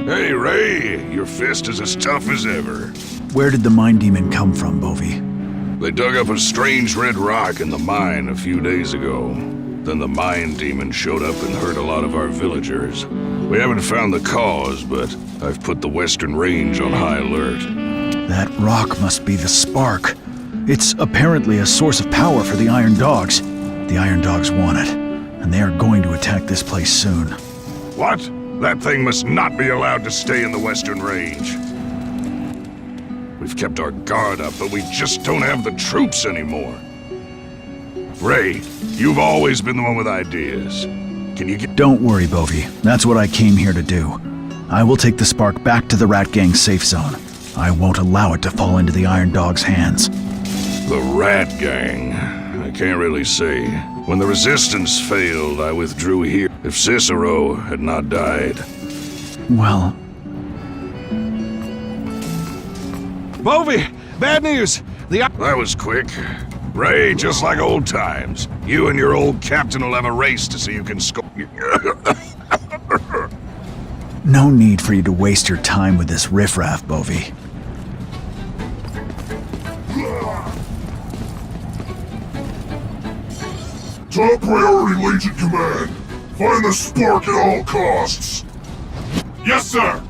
Hey, Ray, your fist is as tough as ever. Where did the mine demon come from, Bovie? They dug up a strange red rock in the mine a few days ago. Then the mine demon showed up and hurt a lot of our villagers. We haven't found the cause, but I've put the Western Range on high alert. That rock must be the spark. It's apparently a source of power for the Iron Dogs. The Iron Dogs want it, and they are going to attack this place soon. What? That thing must not be allowed to stay in the Western Range. We've kept our guard up, but we just don't have the troops anymore. Ray, you've always been the one with ideas. Can you get... Don't worry, Bovey. That's what I came here to do. I will take the spark back to the Rat Gang's safe zone. I won't allow it to fall into the Iron Dog's hands. The Rat Gang? I can't really say. When the Resistance failed, I withdrew here. If Cicero had not died... Well... Bovey! Bad news! That was quick. Ray, just like old times. You and your old captain will have a race to see who can score. No need for you to waste your time with this riffraff, Bovey. Top priority, Legion Command. Find the spark at all costs. Yes, sir.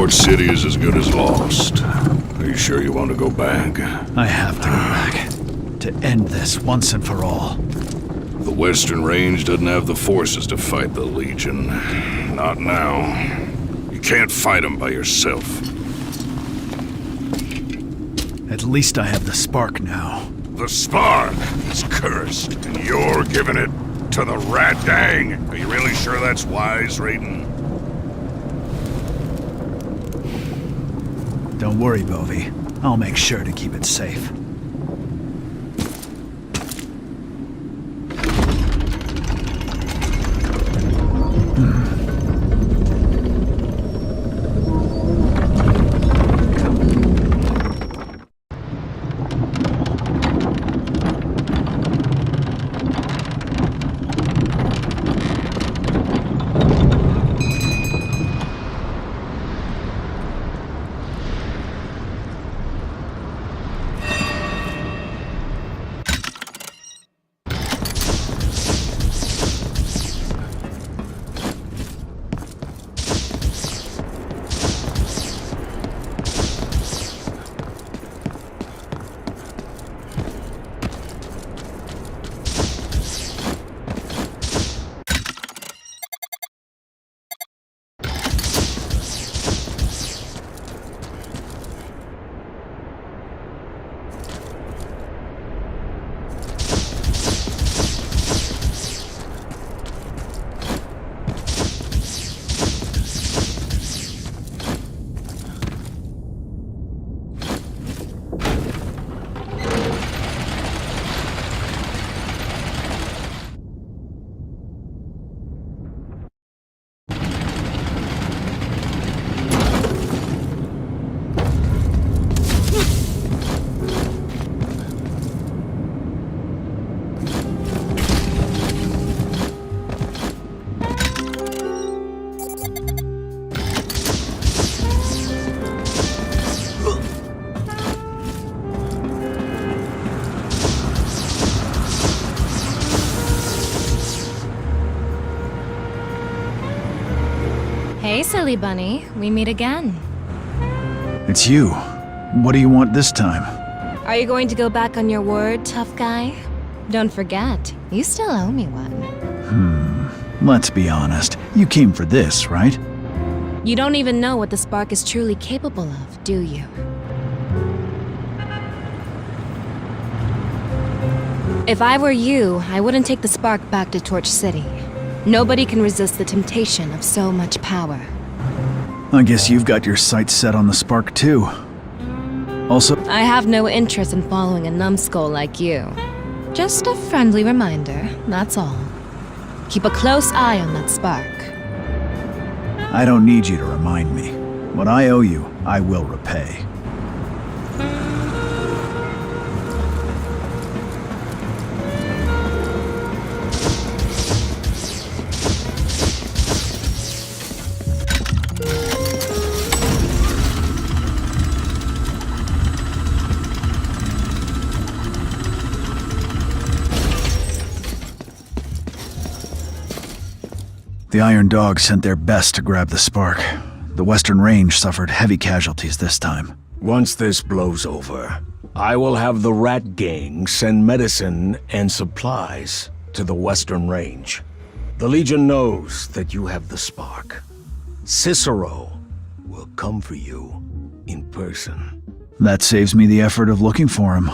Torch City is as good as lost. Are you sure you want to go back? I have to go back. To end this once and for all. The Western Range doesn't have the forces to fight the Legion. Not now. You can't fight them by yourself. At least I have the spark now. The spark is cursed, and you're giving it to the Rat Gang. Are you really sure that's wise, Raiden? Don't worry, Bovie. I'll make sure to keep it safe. Hey, silly bunny. We meet again. It's you. What do you want this time? Are you going to go back on your word, tough guy? Don't forget, you still owe me one. Let's be honest. You came for this, right? You don't even know what the spark is truly capable of, do you? If I were you, I wouldn't take the spark back to Torch City. Nobody can resist the temptation of so much power. I guess you've got your sights set on the spark too. Also, I have no interest in following a numbskull like you. Just a friendly reminder, that's all. Keep a close eye on that spark. I don't need you to remind me. What I owe you, I will repay. The Iron Dogs sent their best to grab the spark. The Western Range suffered heavy casualties this time. Once this blows over, I will have the Rat Gang send medicine and supplies to the Western Range. The Legion knows that you have the spark. Cicero will come for you in person. That saves me the effort of looking for him.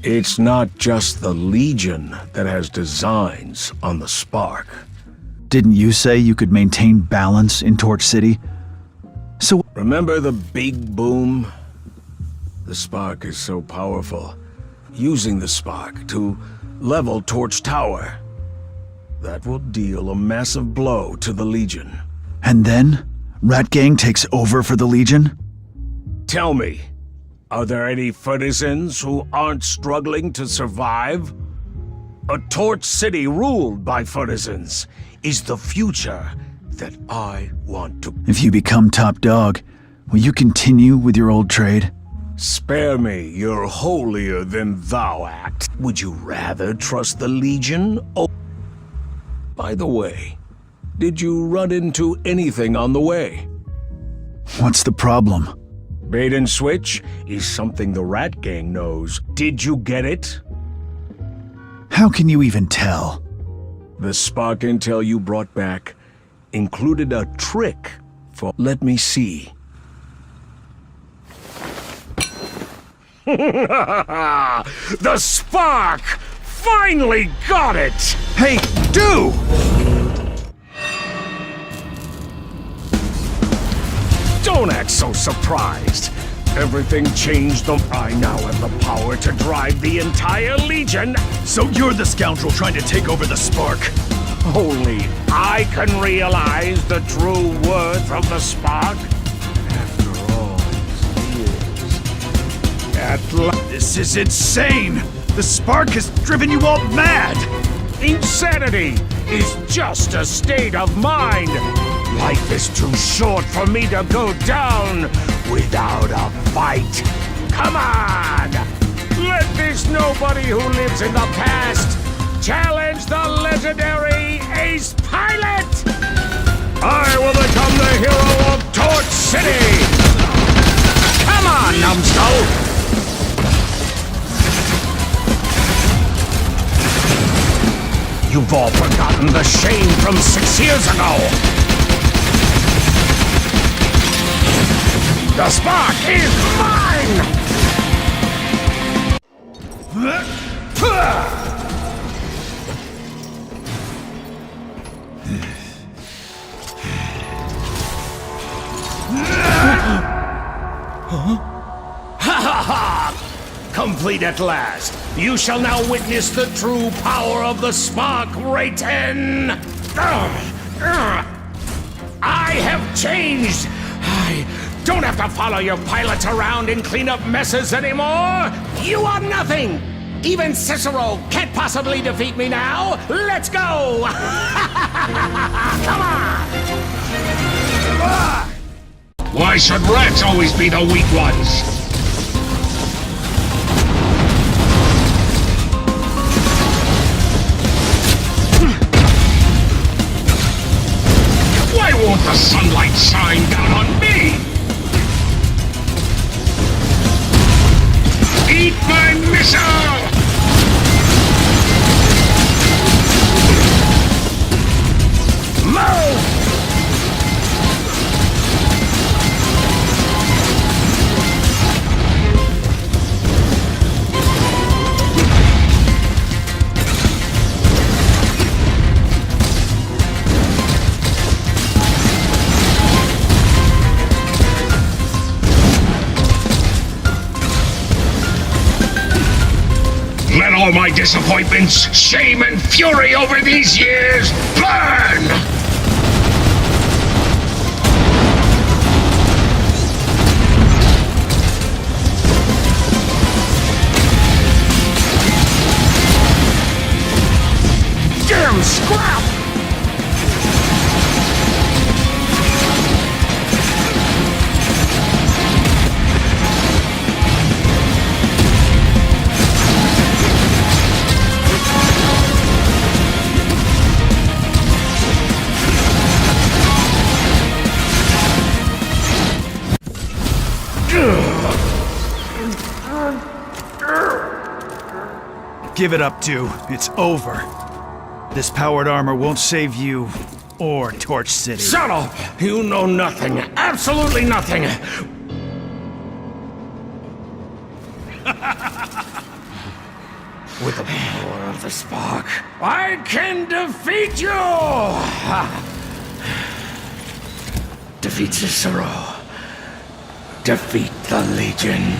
It's not just the Legion that has designs on the spark. Didn't you say you could maintain balance in Torch City? So Remember the big boom? The spark is so powerful. Using the spark to level Torch Tower. That will deal a massive blow to the Legion. And then? Rat Gang takes over for the Legion? Tell me, are there any citizens who aren't struggling to survive? A Torch City ruled by citizens is the future that I want to... If you become top dog, will you continue with your old trade? Spare me your holier-than-thou act. Would you rather trust the Legion? Oh, by the way, did you run into anything on the way? What's the problem? Bait and switch is something the Rat Gang knows. Did you get it? How can you even tell? The spark intel you brought back included a trick for... Let me see. The spark! Finally got it! Hey, do! Don't act so surprised. Everything changed. I now have the power to drive the entire Legion. So you're the scoundrel trying to take over the spark? Only I can realize the true worth of the spark. After all these years. This is insane! The spark has driven you all mad! Insanity is just a state of mind. Life is too short for me to go down without a fight. Come on! Let this nobody who lives in the past challenge the legendary Ace Pilot! I will become the hero of Torch City! Come on, numbskull! You've all forgotten the shame from 6 years ago! The spark is mine! Complete at last. You shall now witness the true power of the spark, Rayton! I have changed! I don't have to follow your pilots around and clean up messes anymore! You are nothing! Even Cicero can't possibly defeat me now! Let's go! Come on! Why should rats always be the weak ones? Why won't the sunlight shine down on me? Eat my missile! Move! Let all my disappointments, shame, and fury over these years burn! Damn scrap! Give it up, Du. It's over. This powered armor won't save you or Torch City. Shut up! You know nothing. Absolutely nothing. With the power of the spark, I can defeat you! Defeat Cicero. Defeat the Legion.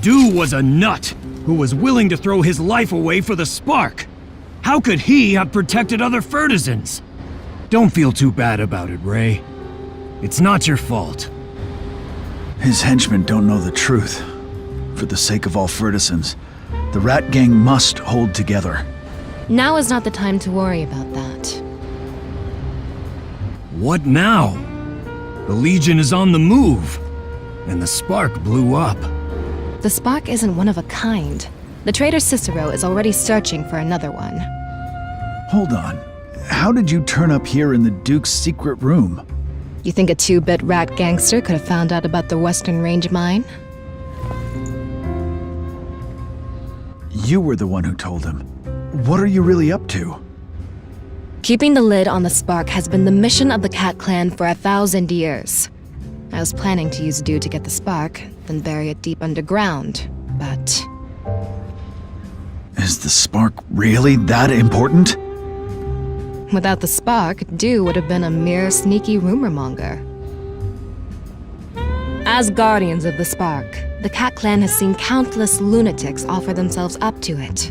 Du was a nut who was willing to throw his life away for the spark. How could he have protected other Fertisans? Don't feel too bad about it, Ray. It's not your fault. His henchmen don't know the truth. For the sake of all Fertisans, the Rat Gang must hold together. Now is not the time to worry about that. What now? The Legion is on the move, and the spark blew up. The spark isn't one of a kind. The traitor Cicero is already searching for another one. Hold on. How did you turn up here in the Duke's secret room? You think a 2-bit rat gangster could have found out about the Western Range mine? You were the one who told him. What are you really up to? Keeping the lid on the spark has been the mission of the Cat Clan for 1,000 years. I was planning to use dew to get the spark, then bury it deep underground, but... Is the spark really that important? Without the spark, dew would have been a mere sneaky rumor monger. As guardians of the spark, the Cat Clan has seen countless lunatics offer themselves up to it.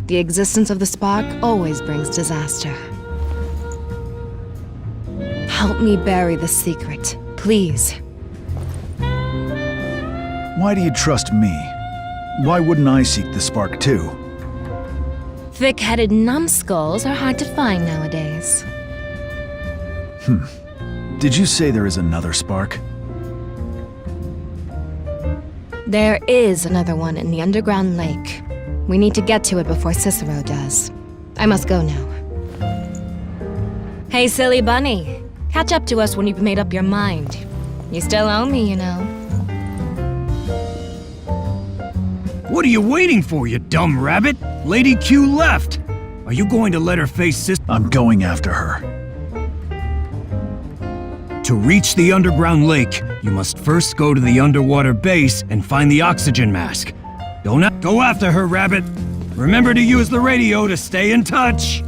The existence of the spark always brings disaster. Help me bury the secret, please. Why do you trust me? Why wouldn't I seek the spark too? Thick-headed numbskulls are hard to find nowadays. Did you say there is another spark? There is another one in the underground lake. We need to get to it before Cicero does. I must go now. Hey, silly bunny. Catch up to us when you've made up your mind. You still owe me, you know. What are you waiting for, you dumb rabbit? Lady Q left. Are you going to let her face Sister? I'm going after her. To reach the underground lake, you must first go to the underwater base and find the oxygen mask. Don't go after her, rabbit. Remember to use the radio to stay in touch.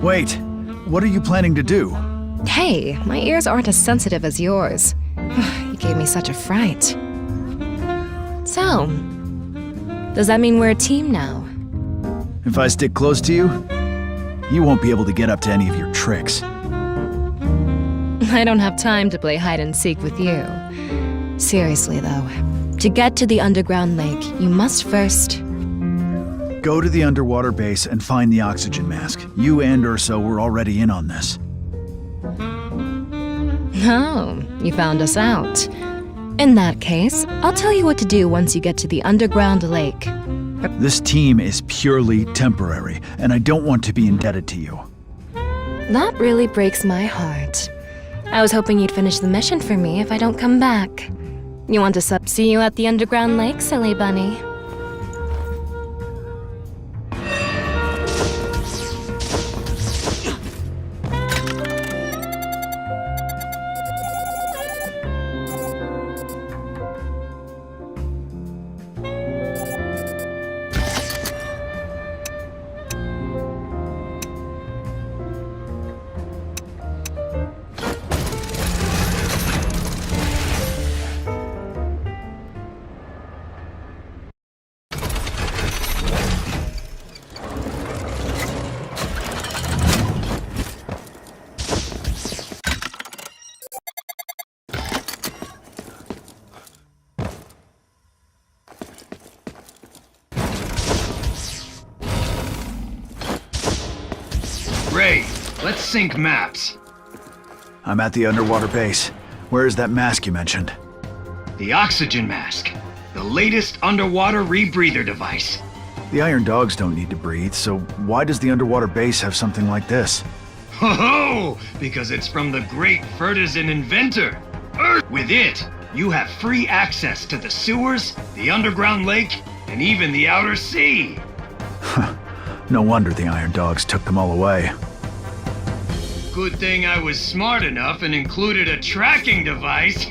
Wait, what are you planning to do? Hey, my ears aren't as sensitive as yours. You gave me such a fright. So, does that mean we're a team now? If I stick close to you, you won't be able to get up to any of your tricks. I don't have time to play hide and seek with you. Seriously, though, to get to the underground lake, you must first... Go to the underwater base and find the oxygen mask. You and Urso were already in on this. Oh, you found us out. In that case, I'll tell you what to do once you get to the underground lake. This team is purely temporary, and I don't want to be indebted to you. That really breaks my heart. I was hoping you'd finish the mission for me if I don't come back. You want to see you at the underground lake, silly bunny? Ray, let's sync maps. I'm at the underwater base. Where is that mask you mentioned? The oxygen mask. The latest underwater rebreather device. The Iron Dogs don't need to breathe, so why does the underwater base have something like this? Ho-ho! Because it's from the great Fertisan inventor, Earth. With it, you have free access to the sewers, the underground lake, and even the outer sea. No wonder the Iron Dogs took them all away. Good thing I was smart enough and included a tracking device.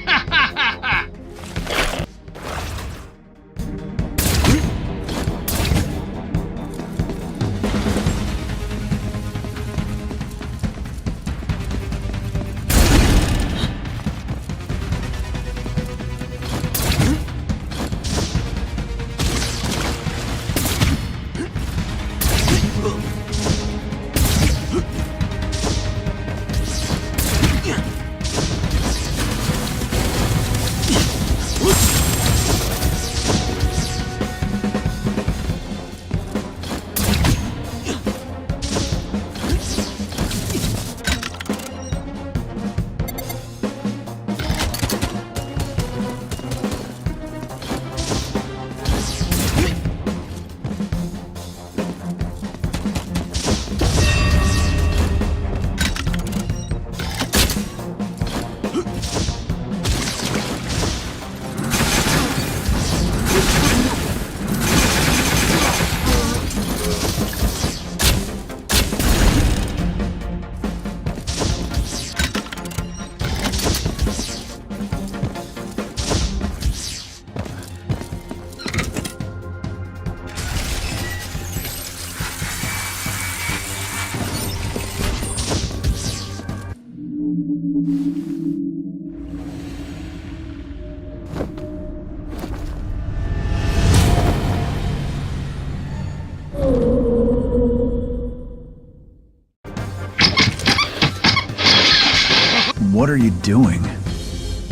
What are you doing?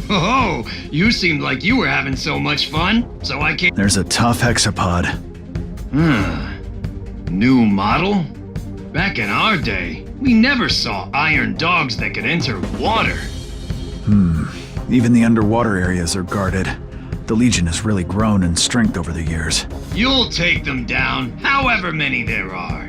Oh, you seemed like you were having so much fun, so I came. There's a tough hexapod. New model? Back in our day, we never saw iron dogs that could enter water. Even the underwater areas are guarded. The Legion has really grown in strength over the years. You'll take them down, however many there are.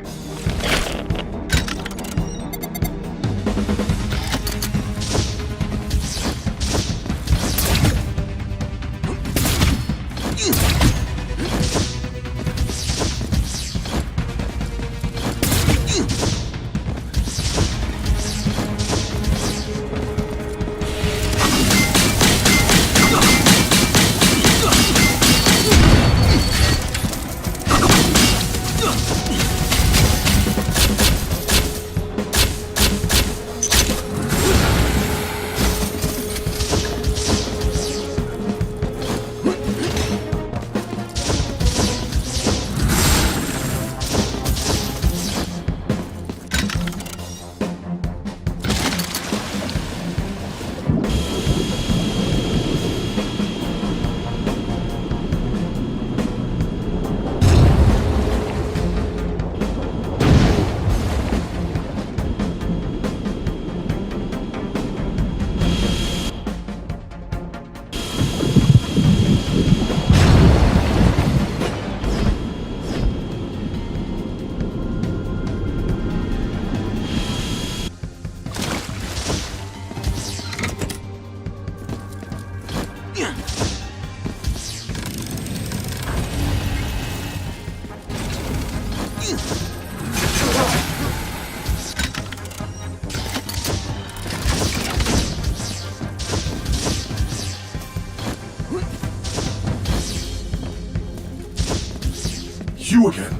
You again.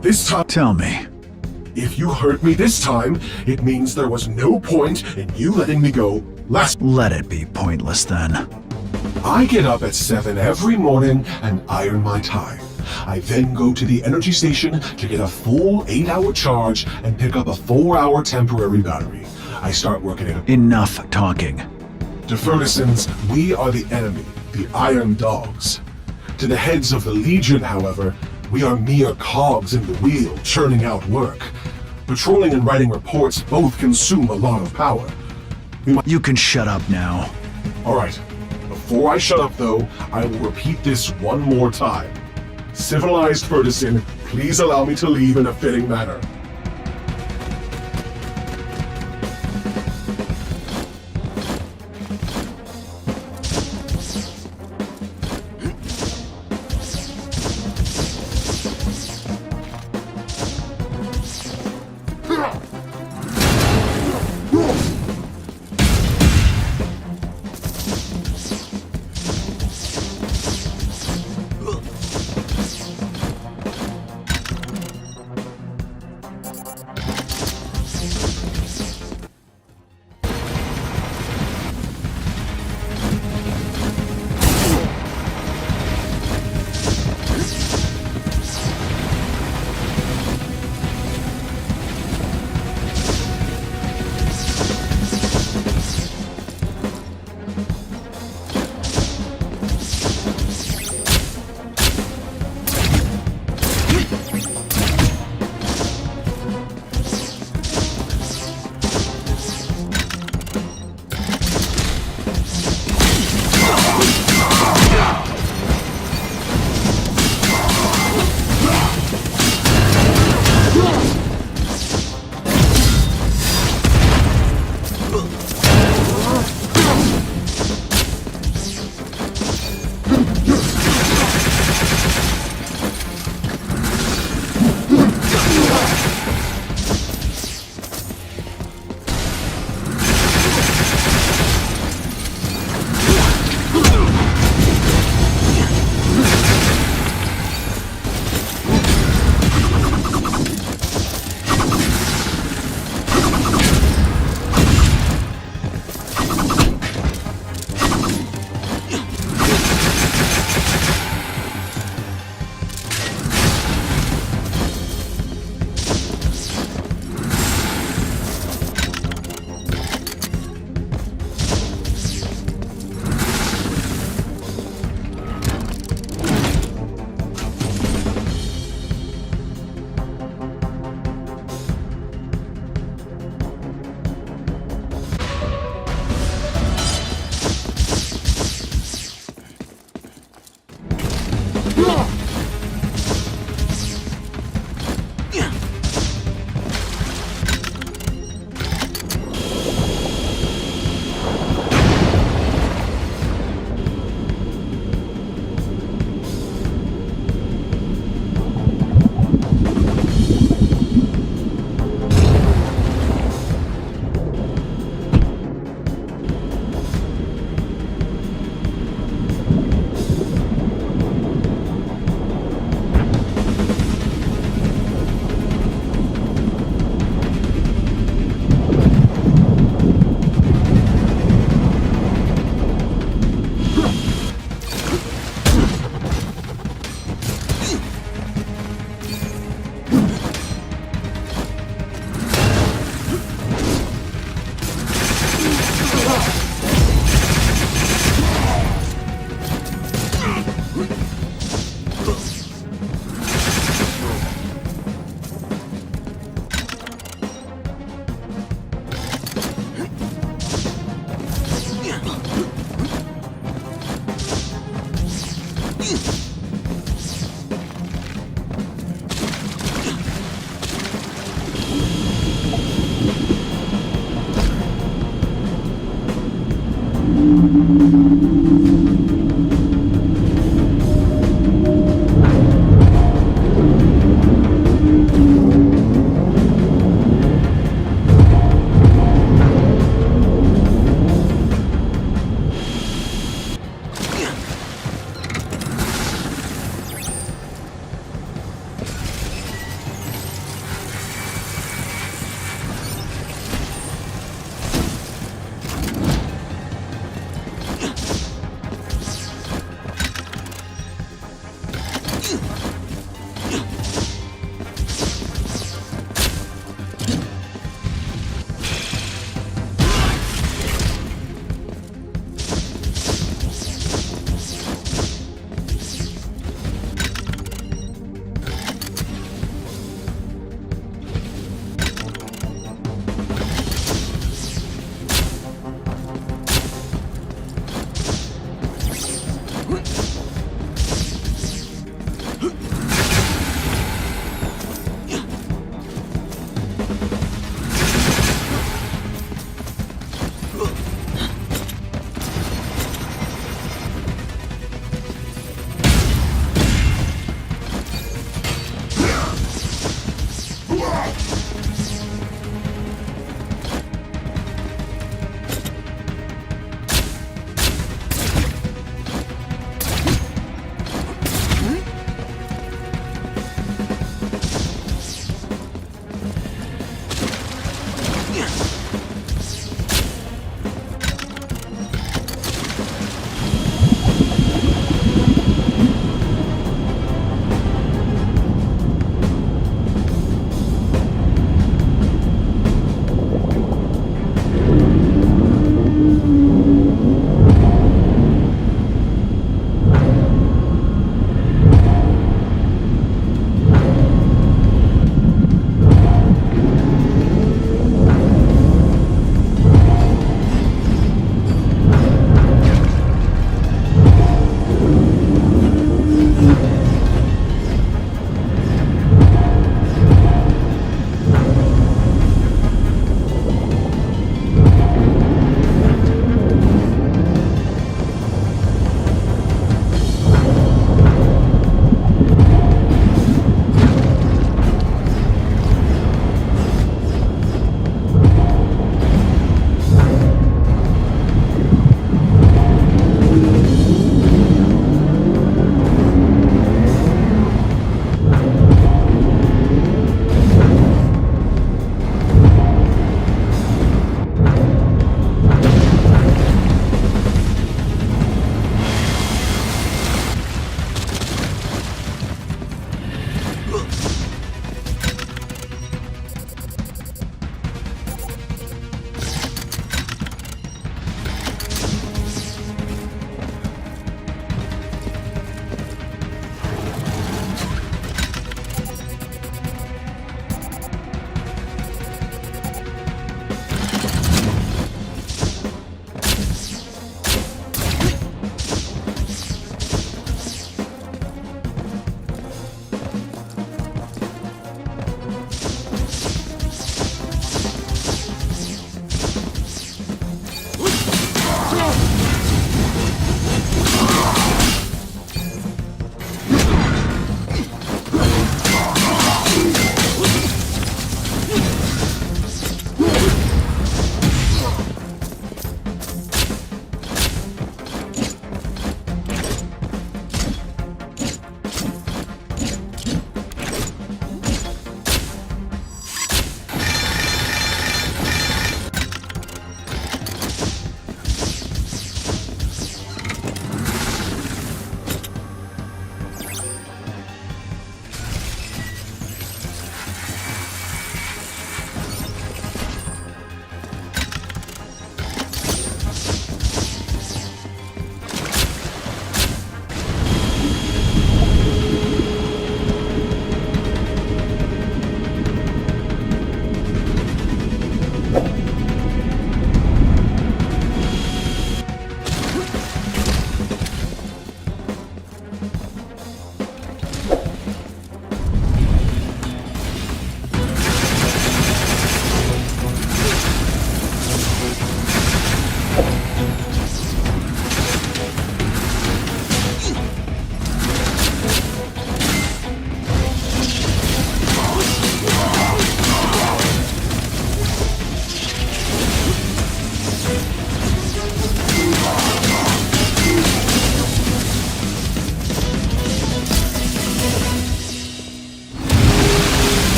This time, Tell me, if you hurt me this time, it means there was no point in you letting me go last. let it be pointless then. I get up at 7 every morning and iron my tie. I then go to the energy station to get a full 8-hour charge and pick up a 4-hour temporary battery. I start working at a... Enough talking. To Ferguson's, we are the enemy, the Iron Dogs. To the heads of the Legion, however, we are mere cogs in the wheel, churning out work. Patrolling and writing reports both consume a lot of power. You can shut up now. Alright, before I shut up though, I will repeat this one more time. Civilized Ferguson, please allow me to leave in a fitting manner.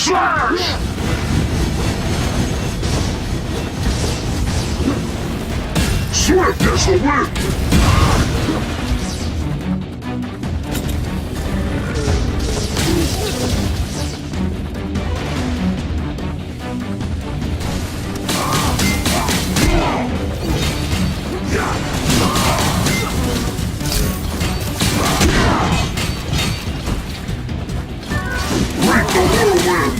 Slash! Swift as the wind! Break the whirlwind!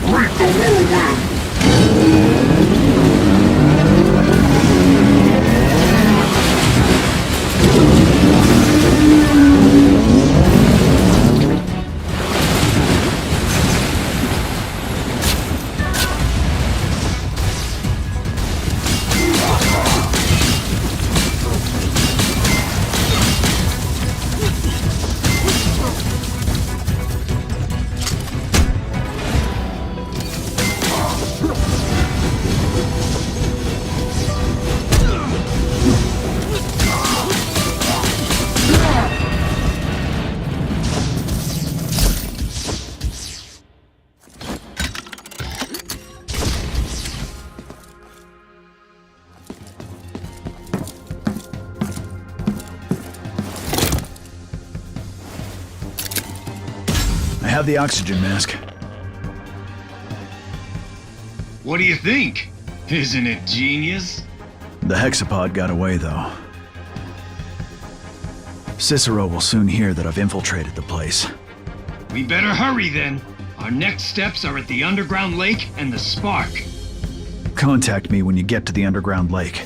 Break the whirlwind! I have the oxygen mask. What do you think? Isn't it genius? The hexapod got away, though. Cicero will soon hear that I've infiltrated the place. We better hurry then. Our next steps are at the underground lake and the spark. Contact me when you get to the underground lake.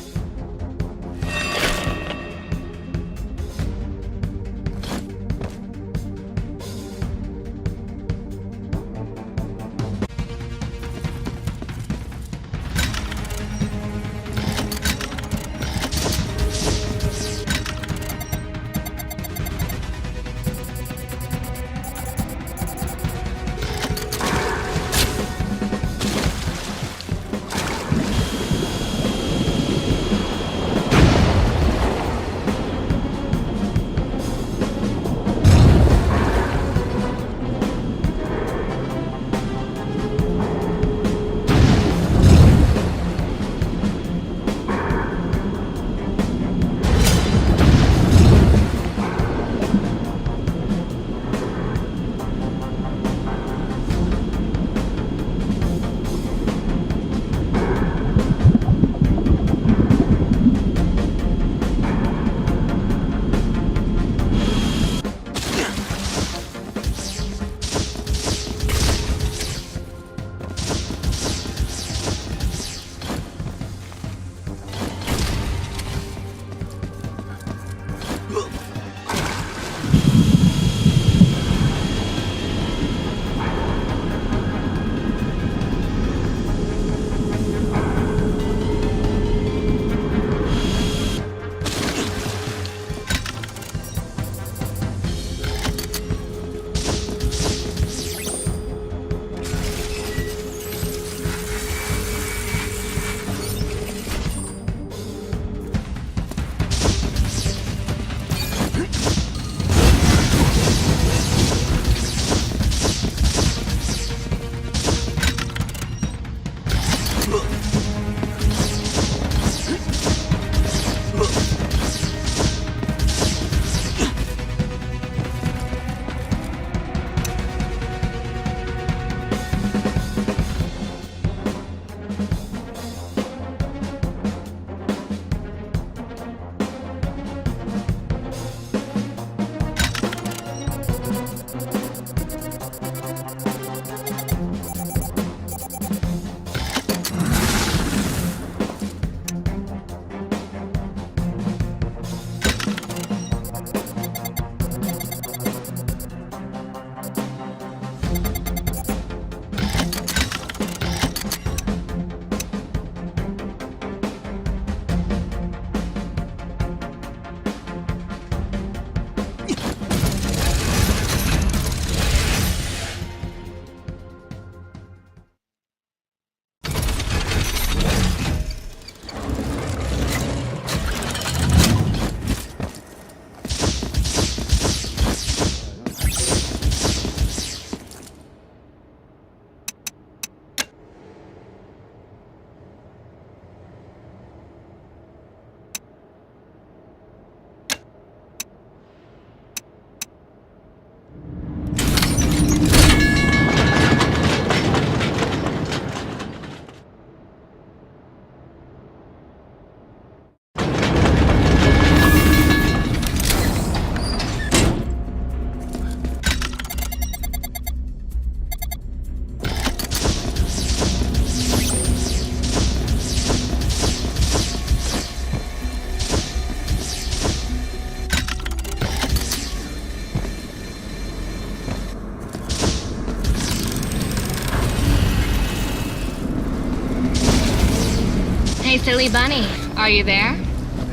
Hey, silly bunny. Are you there?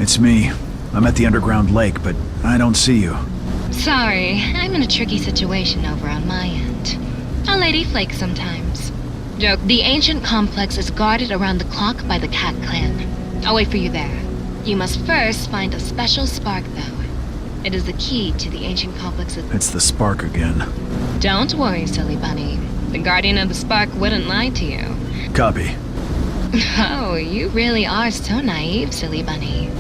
It's me. I'm at the underground lake, but I don't see you. Sorry, I'm in a tricky situation over on my end. A lady flakes sometimes. Joke, the ancient complex is guarded around the clock by the Cat Clan. I'll wait for you there. You must first find a special spark, though. It is the key to the ancient complex's... It's the spark again. Don't worry, silly bunny. The guardian of the spark wouldn't lie to you. Copy. Oh, you really are so naive, silly bunny.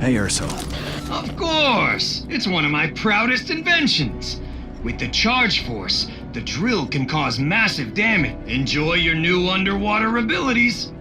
Hey, Urso. Of course! It's one of my proudest inventions. With the charge force, the drill can cause massive damage. Enjoy your new underwater abilities.